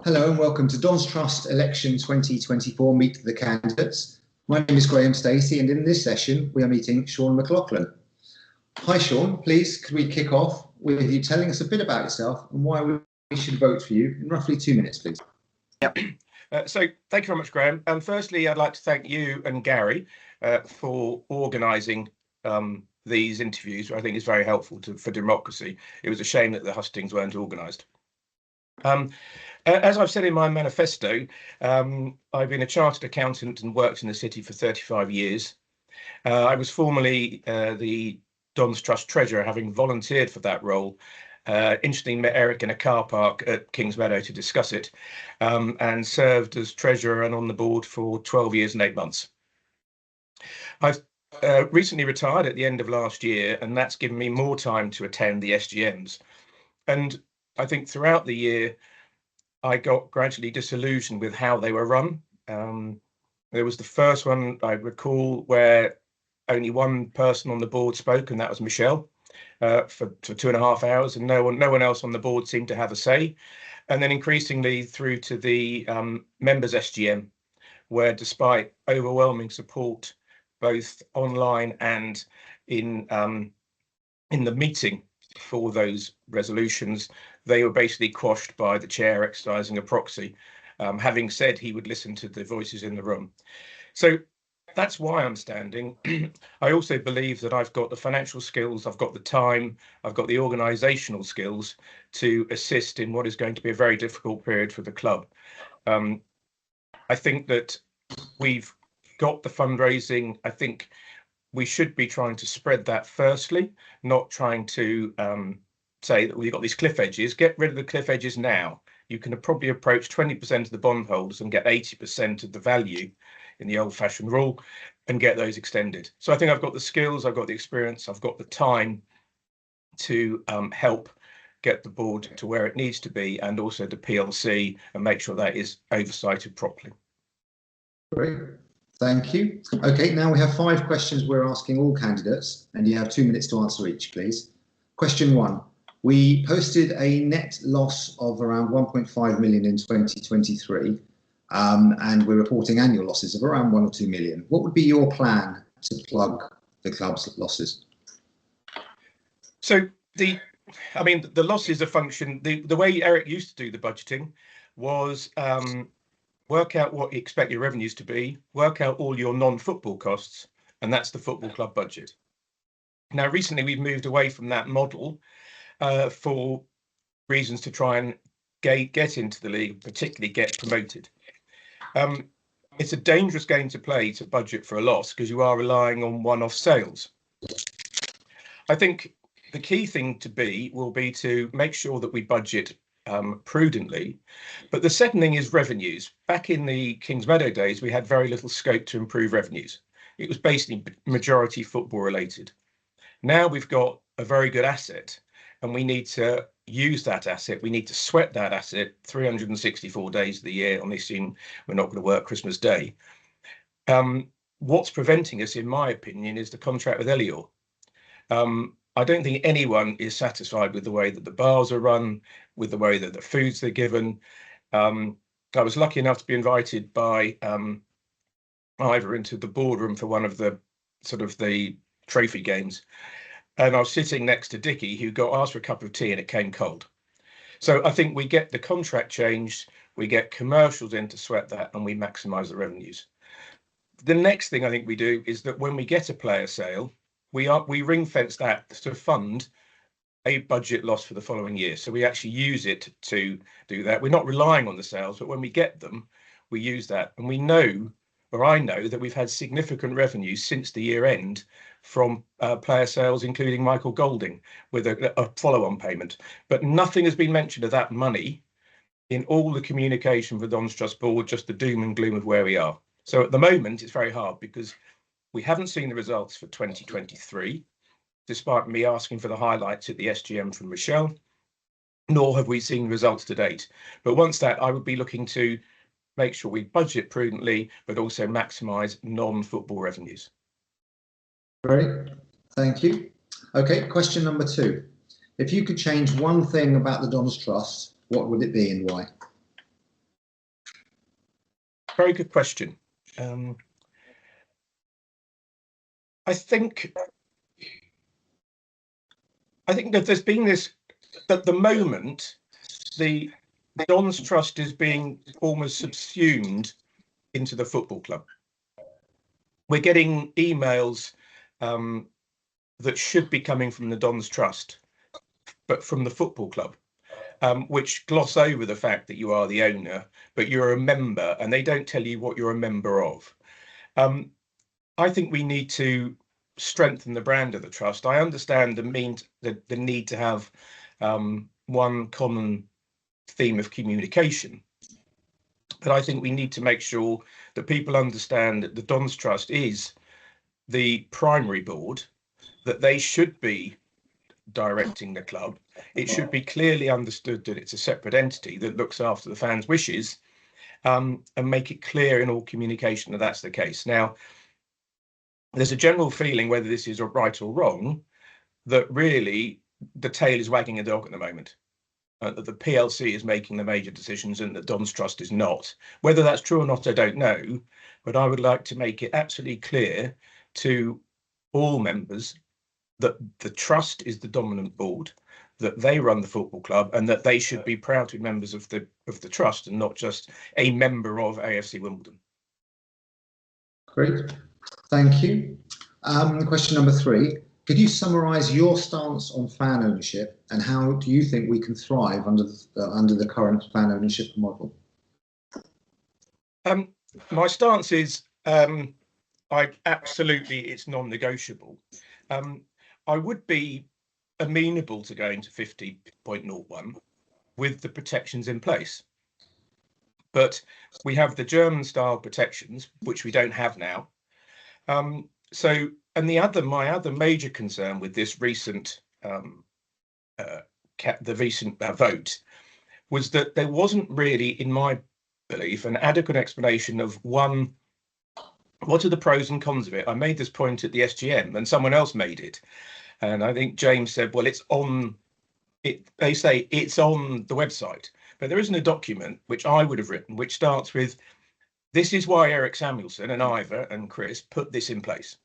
Hello and welcome to Don's Trust Election 2024 Meet the Candidates. My name is Graham Stacey, and in this session we are meeting Sean McLaughlin. Hi Sean, please could we kick off with you telling us a bit about yourself and why we should vote for you in roughly 2 minutes, please. Yep. So thank you very much, Graham. Firstly, I'd like to thank you and Gary for organising these interviews. I think it's very helpful for democracy. It was a shame that the hustings weren't organised. As I've said in my manifesto, I've been a chartered accountant and worked in the city for 35 years. I was formerly the Don's Trust Treasurer, having volunteered for that role. Interestingly, met Eric in a car park at Kings Meadow to discuss it, and served as Treasurer and on the board for 12 years and 8 months. I've recently retired at the end of last year, and that's given me more time to attend the SGMs. And I think throughout the year, I got gradually disillusioned with how they were run. There was the first one I recall where only one person on the board spoke, and that was Michelle, for 2.5 hours, and no one else on the board seemed to have a say. And then increasingly through to the members SGM, where despite overwhelming support, both online and in the meeting for those resolutions, they were basically quashed by the chair exercising a proxy, having said he would listen to the voices in the room. So that's why I'm standing. I also believe that I've got the financial skills, I've got the time, I've got the organisational skills to assist in what is going to be a very difficult period for the club. I think that we've got the fundraising. I think we should be trying to spread that firstly, not trying to say that we've got these cliff edges. Get rid of the cliff edges now. You can probably approach 20% of the bondholders and get 80% of the value in the old-fashioned rule and get those extended. So I think I've got the skills, I've got the experience, I've got the time to help get the board to where it needs to be, and also the PLC, and make sure that is oversighted properly. Great, thank you. Okay, now we have 5 questions we're asking all candidates, and you have 2 minutes to answer each, please. Question 1. We posted a net loss of around 1.5 million in 2023, and we're reporting annual losses of around 1 or 2 million. What would be your plan to plug the club's losses? So the losses are function. The way Eric used to do the budgeting was work out what you expect your revenues to be, work out all your non-football costs, and that's the football club budget. Now, recently we've moved away from that model for reasons to try and get into the league, particularly get promoted. It's a dangerous game to play to budget for a loss, because you are relying on one-off sales. I think the key thing will be to make sure that we budget prudently. But the second thing is revenues. Back in the Kings Meadow days, we had very little scope to improve revenues. It was basically majority football related. Now we've got a very good asset, and we need to use that asset. We need to sweat that asset 364 days of the year, on this scene. We're not going to work Christmas Day. What's preventing us, in my opinion, is the contract with Elior. I don't think anyone is satisfied with the way that the bars are run, with the way that the foods they're given. I was lucky enough to be invited by Ivor into the boardroom for one of the the trophy games. And I was sitting next to Dickie, who got asked for a cup of tea and it came cold. So I think we get the contract changed, we get commercials in to sweat that, and we maximise the revenues. The next thing I think we do is that when we get a player sale, we ring fence that to fund a budget loss for the following year. So we actually use it to do that. We're not relying on the sales, but when we get them, we use that. And we know, or I know, that we've had significant revenues since the year end from player sales, including Michael Golding, with a follow-on payment. But nothing has been mentioned of that money in all the communication for Don's Trust board, just the doom and gloom of where we are. So at the moment, it's very hard because we haven't seen the results for 2023, despite me asking for the highlights at the SGM from Michelle, nor have we seen results to date. But once that, I would be looking to make sure we budget prudently, but also maximise non-football revenues. Great, thank you. Okay, question number 2. If you could change one thing about the Don's Trust, what would it be and why? Very good question. I think that there's been this, at the moment, the Don's Trust is being almost subsumed into the football club. We're getting emails that should be coming from the Don's Trust, but from the football club, which gloss over the fact that you are the owner, but you're a member, and they don't tell you what you're a member of. I think we need to strengthen the brand of the trust. I understand the need to have one common theme of communication, but I think we need to make sure that people understand that the Don's Trust is the primary board, that they should be directing the club. It should be clearly understood that it's a separate entity that looks after the fans' wishes, and make it clear in all communication that that's the case. Now, there's a general feeling, whether this is right or wrong, that really the tail is wagging a dog at the moment. That the PLC is making the major decisions and that Don's Trust is not. Whether that's true or not, I don't know, but I would like to make it absolutely clear to all members that the trust is the dominant board, that they run the football club, and that they should be proud to be members of the trust and not just a member of AFC Wimbledon. Great, thank you. Question number 3. Could you summarise your stance on fan ownership, and how do you think we can thrive under the current fan ownership model? My stance is, it's non-negotiable. I would be amenable to going to 50.01 with the protections in place, but we have the German style protections, which we don't have now. And my other major concern with this recent vote was that there wasn't really, in my belief, an adequate explanation of what are the pros and cons of it. I made this point at the SGM, and someone else made it, and I think James said, well, it's on it. They say it's on the website, but there isn't a document which I would have written which starts with, this is why Eric Samuelson and Ivor and Chris put this in place.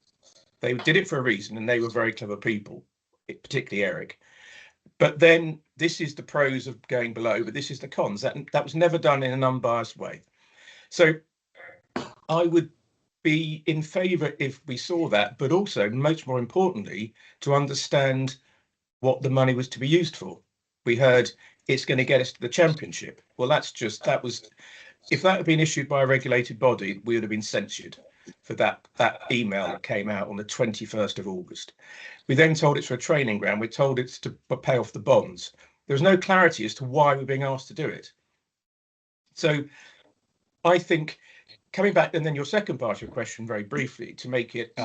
They did it for a reason, and they were very clever people, particularly Eric. But then this is the pros of going below, but this is the cons. That was never done in an unbiased way. So I would be in favour if we saw that, but also, much more importantly, to understand what the money was to be used for. We heard it's going to get us to the championship. Well, if that had been issued by a regulated body, we would have been censured for that email that came out on the 21st of August. We then told it's for a training ground. We're told it's to pay off the bonds. There's no clarity as to why we're being asked to do it. So I think, coming back, and then your second part of your question very briefly, to make it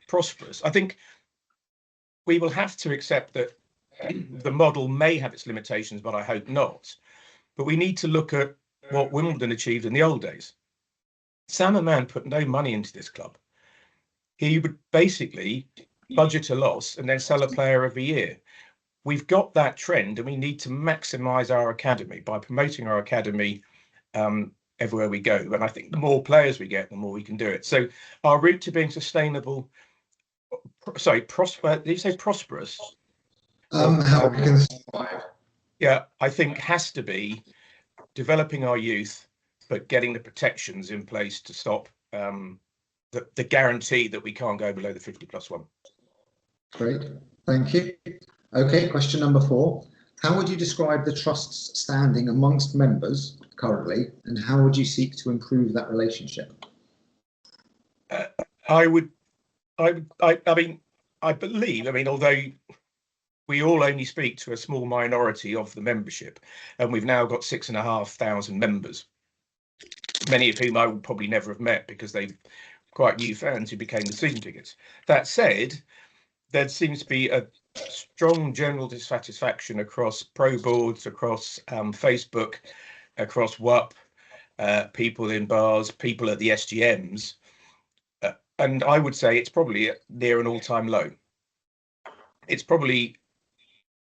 prosperous, I think we will have to accept that the model may have its limitations, but I hope not. But we need to look at what Wimbledon achieved in the old days. Sam Aman put no money into this club. He would basically budget a loss and then sell a player every year. We've got that trend, and we need to maximise our academy by promoting our academy everywhere we go. And I think the more players we get, the more we can do it. So our route to being sustainable, did you say prosperous? How we can survive. Yeah, I think has to be developing our youth, but getting the protections in place to stop the guarantee that we can't go below the 50+1. Great, thank you. Okay, question number 4. How would you describe the Trust's standing amongst members currently, and how would you seek to improve that relationship? I believe, although we all only speak to a small minority of the membership, and we've now got 6,500 members, many of whom I would probably never have met because they're quite new fans who became the season tickets. That said, there seems to be a strong general dissatisfaction across pro boards, across Facebook, across WUP, people in bars, people at the SGMs. And I would say it's probably near an all-time low. It's probably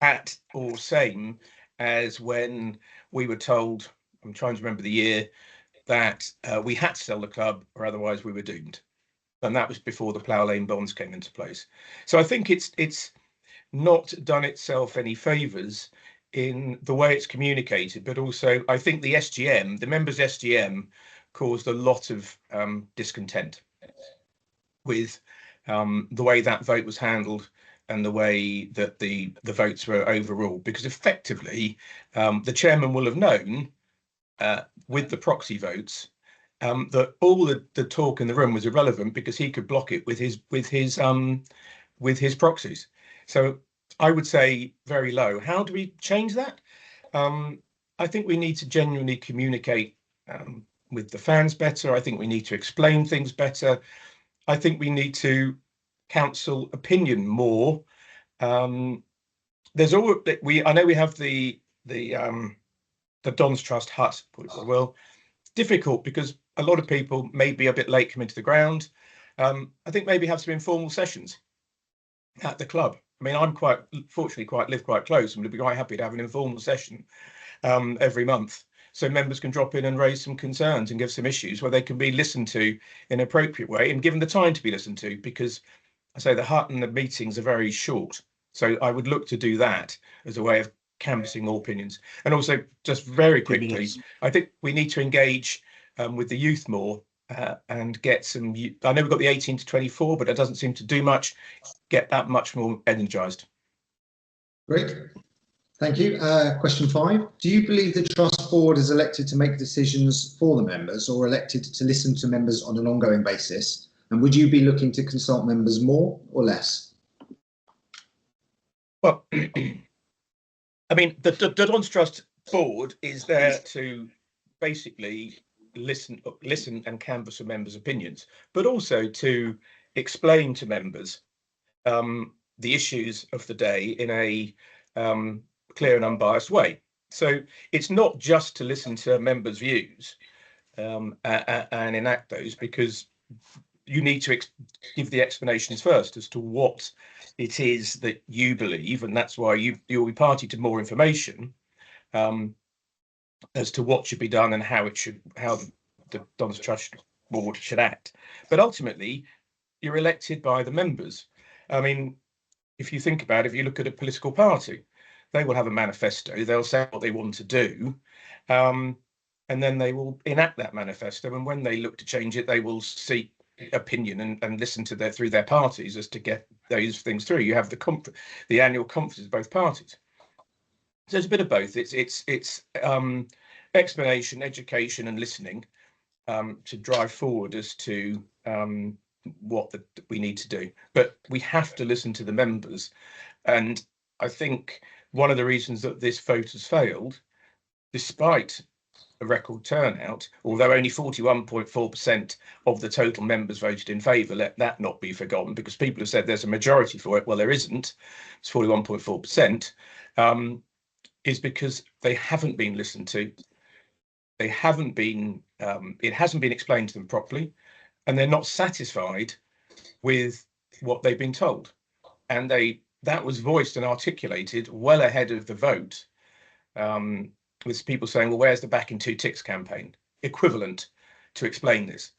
at or same as when we were told, I'm trying to remember the year, that we had to sell the club or otherwise we were doomed. And that was before the Plough Lane bonds came into place. So I think it's not done itself any favours in the way it's communicated, but also I think the SGM, the members' SGM, caused a lot of discontent with the way that vote was handled and the way that the votes were overruled, because effectively the chairman will have known with the proxy votes that all the talk in the room was irrelevant because he could block it with his proxies. So I would say very low. How do we change that? I think we need to genuinely communicate with the fans better. I think we need to explain things better. I think we need to counsel opinion more. There's all I know we have the Don's Trust hut, well, difficult because a lot of people may be a bit late coming to the ground. I think maybe have some informal sessions at the club. I mean, I'm fortunately live quite close and would be quite happy to have an informal session every month, so members can drop in and raise some concerns and give some issues where they can be listened to in an appropriate way and given the time to be listened to, because I say the hut and the meetings are very short. So I would look to do that as a way of canvassing all opinions. And also, just very quickly, I think we need to engage with the youth more and get some. I know we've got the 18 to 24, but it doesn't seem to do much. Get that much more energised. Great. Thank you. Question 5. Do you believe the Trust Board is elected to make decisions for the members or elected to listen to members on an ongoing basis? And would you be looking to consult members more or less? Well, I mean, the Don's Trust Board is there to basically listen and canvass for members' opinions, but also to explain to members the issues of the day in a clear and unbiased way. So it's not just to listen to members' views and enact those, because you need to give the explanations first as to what it is that you believe, and that's why you'll be party to more information as to what should be done and how the Don's Trust Board should act. But ultimately, you're elected by the members. I mean, if you think about it, if you look at a political party, they will have a manifesto, they'll say what they want to do, and then they will enact that manifesto. And when they look to change it, they will seek opinion and listen to through their parties as to get those things through. You have the annual conference of both parties. So it's a bit of both. It's explanation, education, and listening to drive forward as to what we need to do. But we have to listen to the members. And I think one of the reasons that this vote has failed, despite a record turnout, although only 41.4% of the total members voted in favour, let that not be forgotten, because people have said there's a majority for it. Well, there isn't. It's 41.4%, is because they haven't been listened to. They haven't been, it hasn't been explained to them properly, and they're not satisfied with what they've been told. And that was voiced and articulated well ahead of the vote, with people saying, well, where's the back in 2 ticks campaign equivalent to explain this?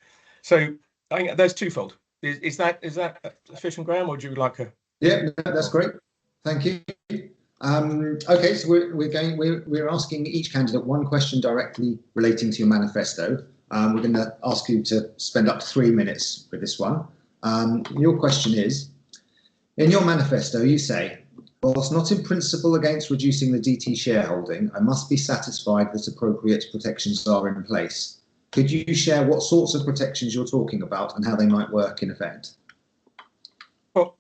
So I think there's twofold. Is that sufficient, Graham, or do you like a? Yeah, that's great. Thank you. Okay, so we're asking each candidate one question directly relating to your manifesto. We're going to ask you to spend up to 3 minutes with this one. Your question is, in your manifesto, you say, whilst not in principle against reducing the DT shareholding, I must be satisfied that appropriate protections are in place. Could you share what sorts of protections you're talking about and how they might work in effect? Well,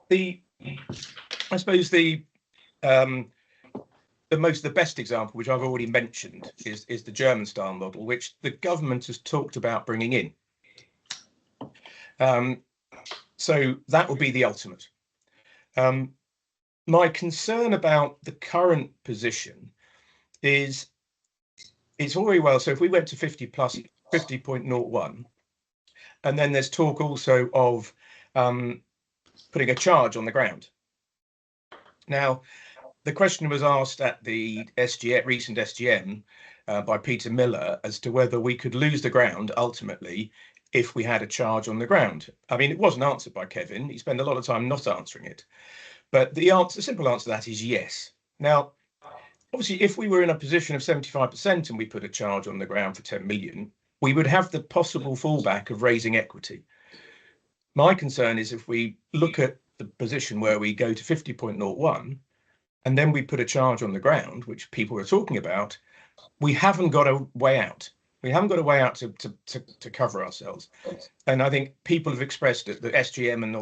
I suppose the best example, which I've already mentioned, is the German style model, which the government has talked about bringing in. So that would be the ultimate. My concern about the current position is it's all very well. So if we went to 50 plus 50.01, and then there's talk also of putting a charge on the ground. Now, the question was asked at the recent SGM, by Peter Miller as to whether we could lose the ground ultimately if we had a charge on the ground. I mean, it wasn't answered by Kevin. He spent a lot of time not answering it. But the simple answer to that is yes. Now, obviously, if we were in a position of 75% and we put a charge on the ground for 10 million, we would have the possible fallback of raising equity. My concern is if we look at the position where we go to 50.01 and then we put a charge on the ground, which people are talking about, we haven't got a way out. We haven't got a way out to cover ourselves. And I think people have expressed at the SGM and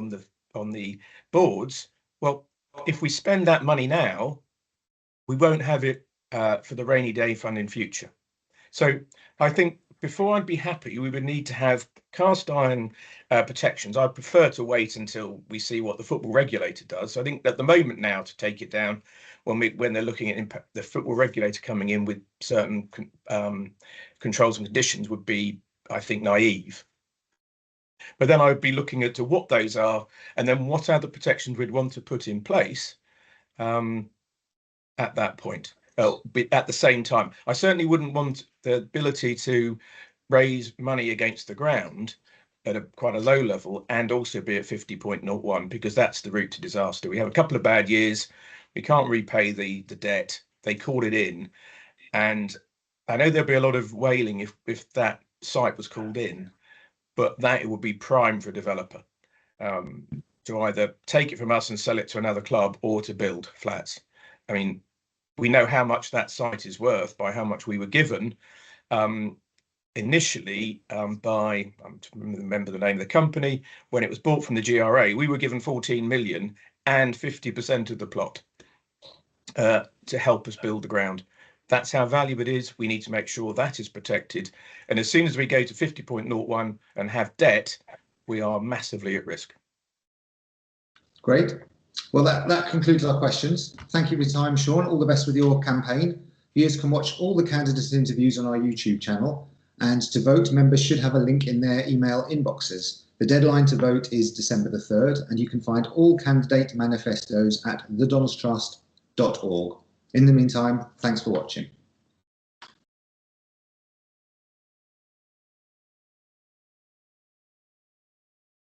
on the boards, well, if we spend that money now, we won't have it for the rainy day fund in future. So I think before I'd be happy, we would need to have cast iron protections. I prefer to wait until we see what the football regulator does. So I think at the moment now to take it down when they're looking at the football regulator coming in with certain controls and conditions would be, I think, naive. But then I would be looking at what those are and then what other protections we'd want to put in place at that point. At the same time, I certainly wouldn't want the ability to raise money against the ground at quite a low level and also be at 50.01 because that's the route to disaster. We have a couple of bad years. We can't repay the debt. They called it in. And I know there'll be a lot of wailing if that site was called in, but that it would be prime for a developer to either take it from us and sell it to another club or to build flats. I mean, we know how much that site is worth by how much we were given initially by, I remember the name of the company, when it was bought from the GRA, we were given 14 million and 50% of the plot to help us build the ground. That's how valuable it is. We need to make sure that is protected. And as soon as we go to 50.01 and have debt, we are massively at risk. Great. Well, that concludes our questions. Thank you for your time, Sean. All the best with your campaign. Viewers can watch all the candidate interviews on our YouTube channel. And to vote, members should have a link in their email inboxes. The deadline to vote is December the 3rd, and you can find all candidate manifestos at thedonalstrust.org. In the meantime, thanks for watching.